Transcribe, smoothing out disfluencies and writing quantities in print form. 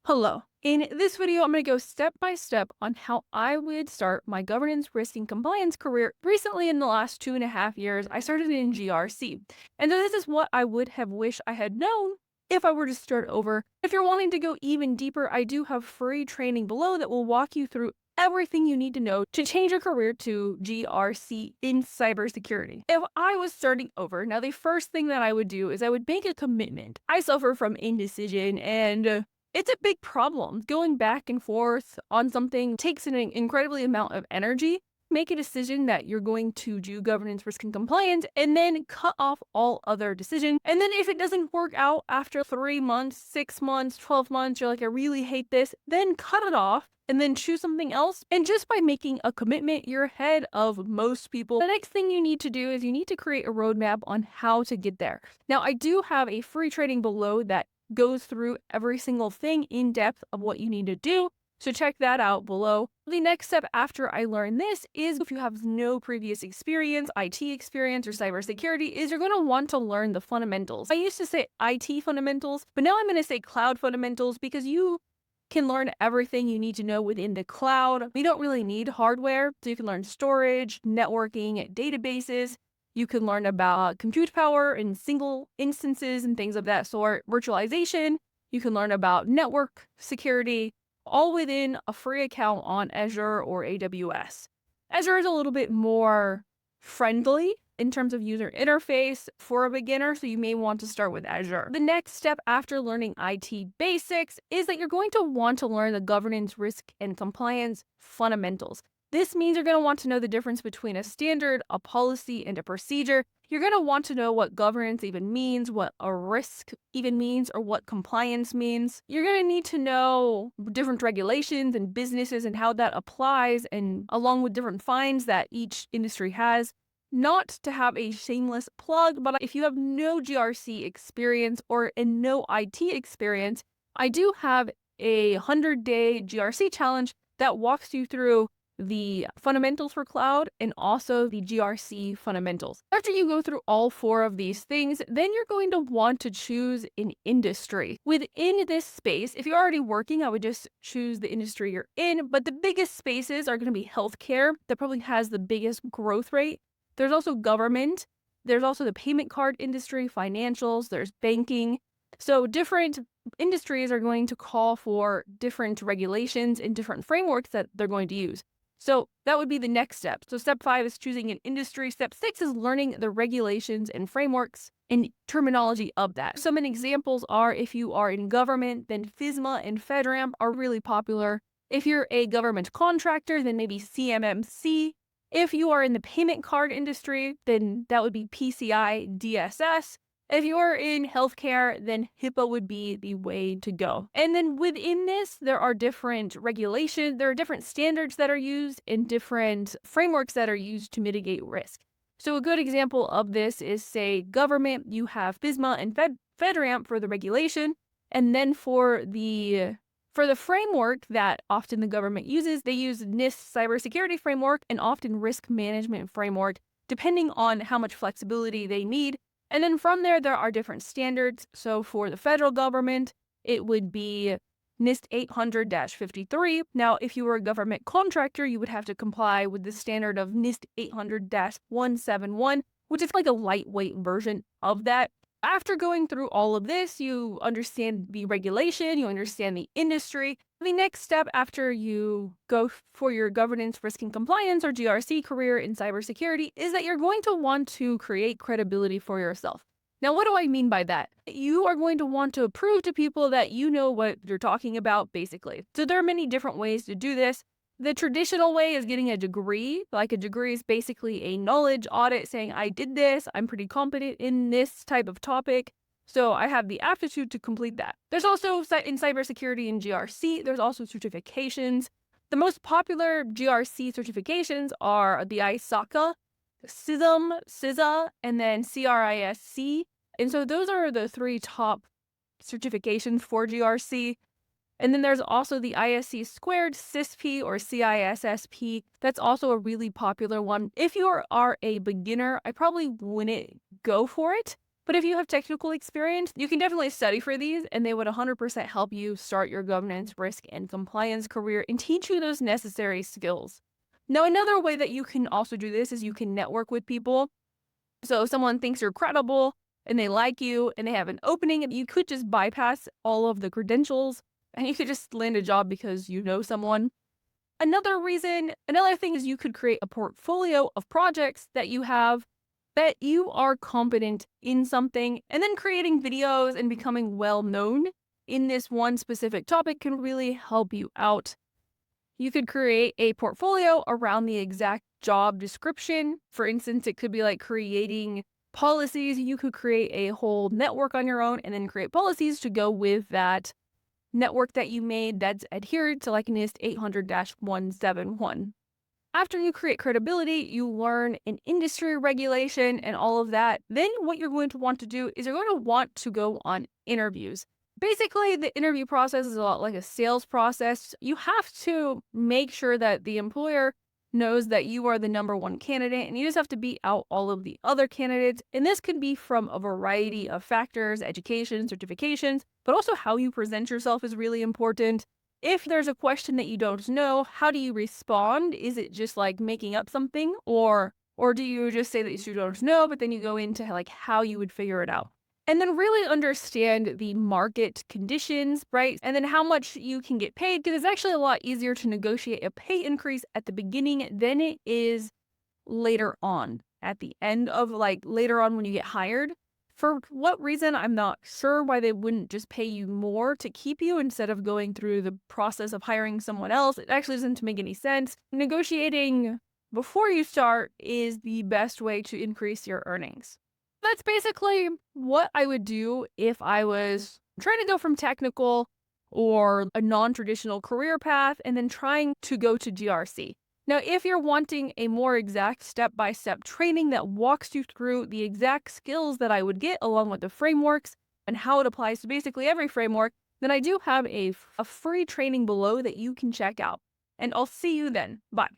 Hello. In this video, I'm going to go step by step on how I would start my governance, risk, and compliance career. Recently, in the last 2.5 years, I started in GRC. And so this is what I would have wished I had known if I were to start over. If you're wanting to go even deeper, I do have free training below that will walk you through everything you need to know to change your career to GRC in cybersecurity. If I was starting over, now the first thing that I would do is I would make a commitment. I suffer from indecision and it's a big problem. Going back and forth on something takes an incredibly amount of energy. Make a decision that you're going to do governance, risk, and compliance, and then cut off all other decisions. And then if it doesn't work out after 3 months, 6 months, 12 months, you're like, I really hate this, then cut it off and then choose something else. And just by making a commitment, you're ahead of most people. The next thing you need to do is you need to create a roadmap on how to get there. Now, I do have a free training below that goes through every single thing in depth of what you need to do. So check that out below. The next step after I learn this is, if you have no previous experience, IT experience, or cybersecurity, is you're going to want to learn the fundamentals. I used to say IT fundamentals, but now I'm going to say cloud fundamentals because you can learn everything you need to know within the cloud. You don't really need hardware, so you can learn storage, networking, databases. You can learn about compute power and single instances and things of that sort, virtualization. You can learn about network security, all within a free account on Azure or AWS. Azure is a little bit more friendly in terms of user interface for a beginner, so you may want to start with Azure. The next step after learning IT basics is that you're going to want to learn the governance, risk, and compliance fundamentals. This means you're going to want to know the difference between a standard, a policy, and a procedure. You're going to want to know what governance even means, what a risk even means, or what compliance means. You're going to need to know different regulations and businesses and how that applies, and along with different fines that each industry has. Not to have a shameless plug, but if you have no GRC experience or no IT experience, I do have a 100-day GRC challenge that walks you through the fundamentals for cloud and also the GRC fundamentals. After you go through all 4 of these things, then you're going to want to choose an industry. Within this space, if you're already working, I would just choose the industry you're in, but the biggest spaces are going to be healthcare. That probably has the biggest growth rate. There's also government. There's also the payment card industry, financials, there's banking. So different industries are going to call for different regulations and different frameworks that they're going to use. So that would be the next step. So step 5 is choosing an industry. Step 6 is learning the regulations and frameworks and terminology of that. Some examples are, if you are in government, then FISMA and FedRAMP are really popular. If you're a government contractor, then maybe CMMC. If you are in the payment card industry, then that would be PCI DSS. If you're in healthcare, then HIPAA would be the way to go. And then within this, there are different regulations, there are different standards that are used and different frameworks that are used to mitigate risk. So a good example of this is, say, government, you have FISMA and FedRAMP for the regulation. And then for the framework that often the government uses, they use NIST cybersecurity framework and often risk management framework, depending on how much flexibility they need. And then from there are different standards. So for the federal government, it would be NIST 800-53. Now, if you were a government contractor, you would have to comply with the standard of NIST 800-171, which is like a lightweight version of that. After going through all of this, you understand the regulation, you understand the industry. The next step after you go for your governance, risk, and compliance or GRC career in cybersecurity is that you're going to want to create credibility for yourself. Now, what do I mean by that? You are going to want to prove to people that you know what you're talking about, basically. So there are many different ways to do this. The traditional way is getting a degree. Like, a degree is basically a knowledge audit saying, I did this, I'm pretty competent in this type of topic, so I have the aptitude to complete that. There's also, in cybersecurity and GRC, there's also certifications. The most popular GRC certifications are the ISACA, CISM, CISA, and then CRISC. And so those are the 3 top certifications for GRC. And then there's also the ISC squared, CISP, or CISSP. That's also a really popular one. If you are a beginner, I probably wouldn't go for it. But if you have technical experience, you can definitely study for these, and they would 100% help you start your governance, risk, and compliance career and teach you those necessary skills. Now, another way that you can also do this is you can network with people. So if someone thinks you're credible and they like you and they have an opening, you could just bypass all of the credentials and you could just land a job because you know someone. Another thing is you could create a portfolio of projects that you have that you are competent in something, and then creating videos and becoming well known in this one specific topic can really help you out. You could create a portfolio around the exact job description. For instance, it could be like creating policies. You could create a whole network on your own and then create policies to go with that network that you made that's adhered to like NIST 800-171. After you create credibility, you learn an industry regulation and all of that. Then what you're going to want to do is you're going to want to go on interviews. Basically, the interview process is a lot like a sales process. You have to make sure that the employer knows that you are the number one candidate, and you just have to beat out all of the other candidates. And this could be from a variety of factors, education, certifications, but also how you present yourself is really important. If there's a question that you don't know, how do you respond? Is it just like making up something, or do you just say that you don't know, but then you go into like how you would figure it out? And then really understand the market conditions, right? And then how much you can get paid, because it's actually a lot easier to negotiate a pay increase at the beginning than it is later on, at the end of like later on when you get hired. For what reason, I'm not sure why they wouldn't just pay you more to keep you instead of going through the process of hiring someone else. It actually doesn't make any sense. Negotiating before you start is the best way to increase your earnings. That's basically what I would do if I was trying to go from technical or a non-traditional career path and then trying to go to GRC. Now, if you're wanting a more exact step-by-step training that walks you through the exact skills that I would get along with the frameworks and how it applies to basically every framework, then I do have a free training below that you can check out. And I'll see you then. Bye.